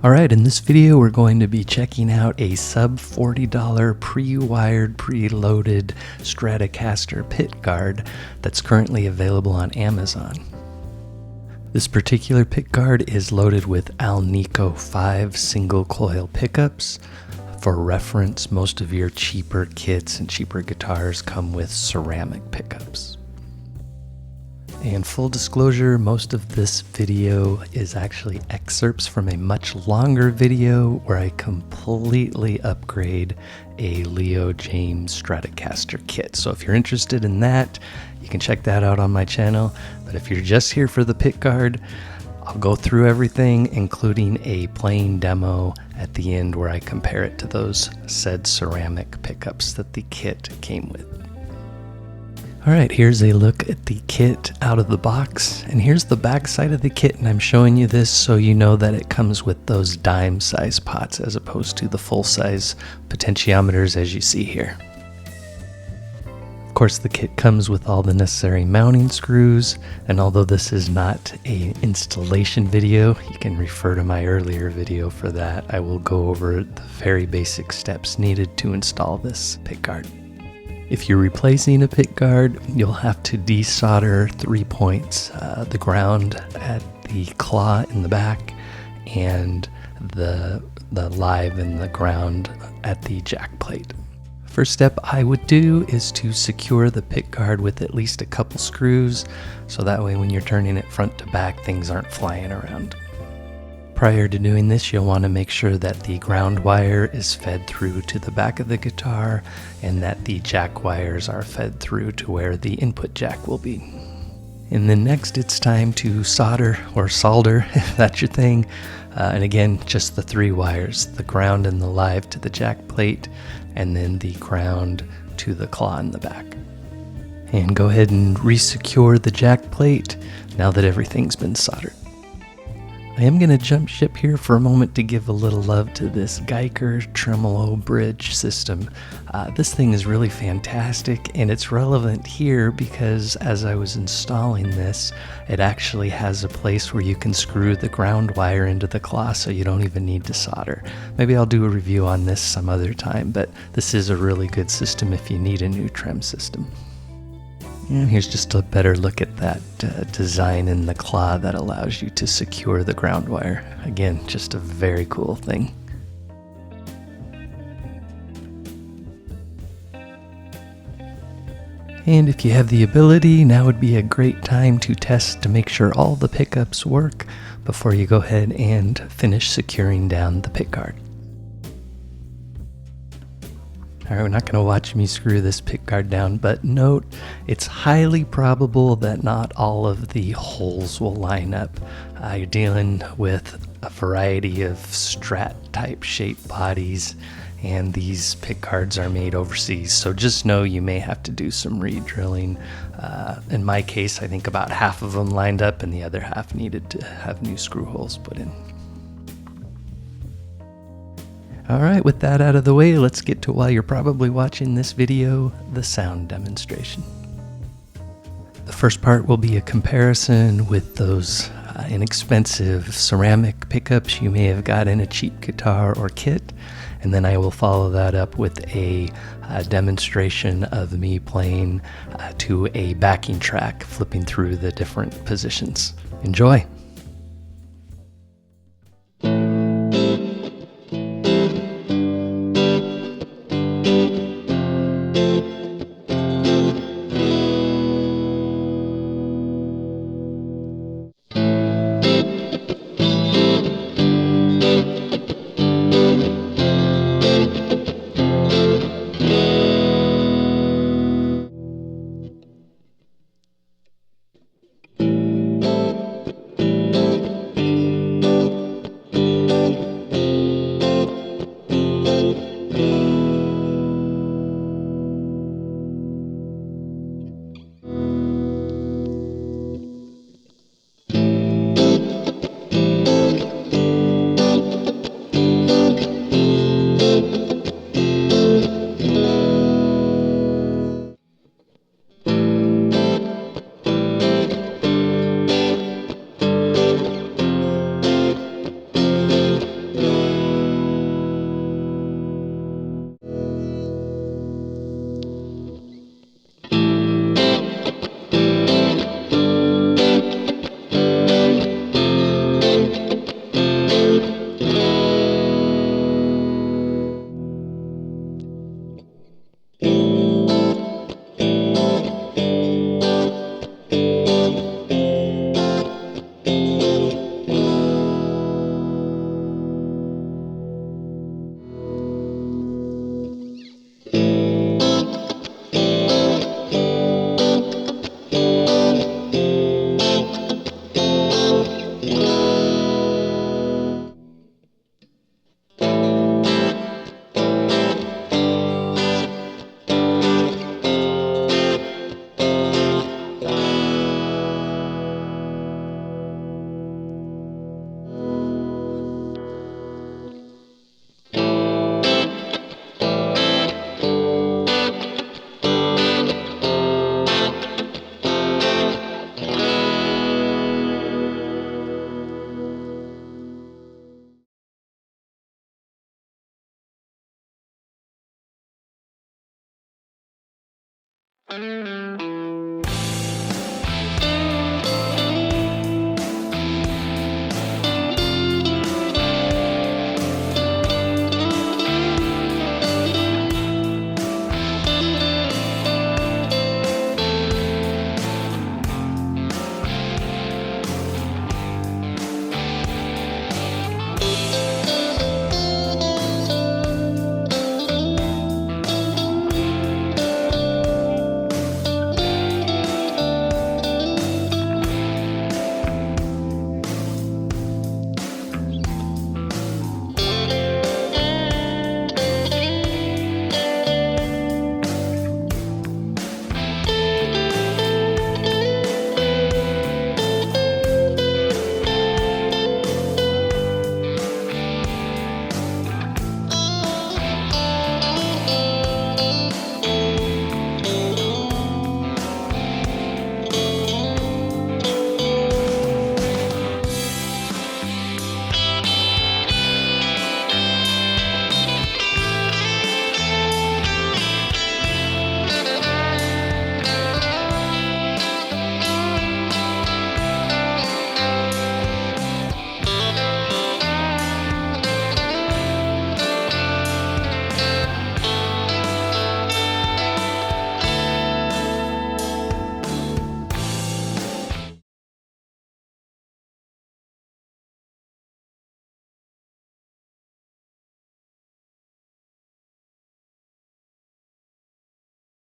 Alright, in this video we're going to be checking out a sub $40 pre-wired, preloaded Stratocaster pickguard that's currently available on Amazon. This particular pickguard is loaded with Alnico 5 single coil pickups. For reference, most of your cheaper kits and cheaper guitars come with ceramic pickups. And full disclosure, most of this video is actually excerpts from a much longer video where I completely upgrade a Leo James Stratocaster kit. So if you're interested in that, you can check that out on my channel. But if you're just here for the pickguard, I'll go through everything, including a playing demo at the end where I compare it to those said ceramic pickups that the kit came with. Alright, here's a look at the kit out of the box, and here's the back side of the kit, and I'm showing you this so you know that it comes with those dime size pots as opposed to the full size potentiometers as you see here. Of course, the kit comes with all the necessary mounting screws, and although this is not an installation video, you can refer to my earlier video for that. I will go over the very basic steps needed to install this pickguard. If you're replacing a pickguard, you'll have to desolder 3 points, the ground at the claw in the back and the live in the ground at the jack plate. First step I would do is to secure the pickguard with at least a couple screws, so that way when you're turning it front to back, things aren't flying around. Prior to doing this, you'll want to make sure that the ground wire is fed through to the back of the guitar and that the jack wires are fed through to where the input jack will be. And then next it's time to solder or solder, if that's your thing. And again, just the 3 wires, the ground and the live to the jack plate, and then the ground to the claw in the back. And go ahead and re-secure the jack plate now that everything's been soldered. I am going to jump ship here for a moment to give a little love to this Geiger Tremolo bridge system. This thing is really fantastic, and it's relevant here because as I was installing this, it actually has a place where you can screw the ground wire into the claw so you don't even need to solder. Maybe I'll do a review on this some other time, but this is a really good system if you need a new trem system. And here's just a better look at that design in the claw that allows you to secure the ground wire. Again, just a very cool thing. And if you have the ability, now would be a great time to test to make sure all the pickups work before you go ahead and finish securing down the pickguard. Alright, we're not going to watch me screw this pickguard down, but note, it's highly probable that not all of the holes will line up. You're dealing with a variety of Strat type shaped bodies, and these pickguards are made overseas, so just know you may have to do some re-drilling. In my case, I think about half of them lined up and the other half needed to have new screw holes put in. Alright, with that out of the way, let's get to, while you're probably watching this video, the sound demonstration. The first part will be a comparison with those inexpensive ceramic pickups you may have got in a cheap guitar or kit, and then I will follow that up with a demonstration of me playing to a backing track, flipping through the different positions. Enjoy!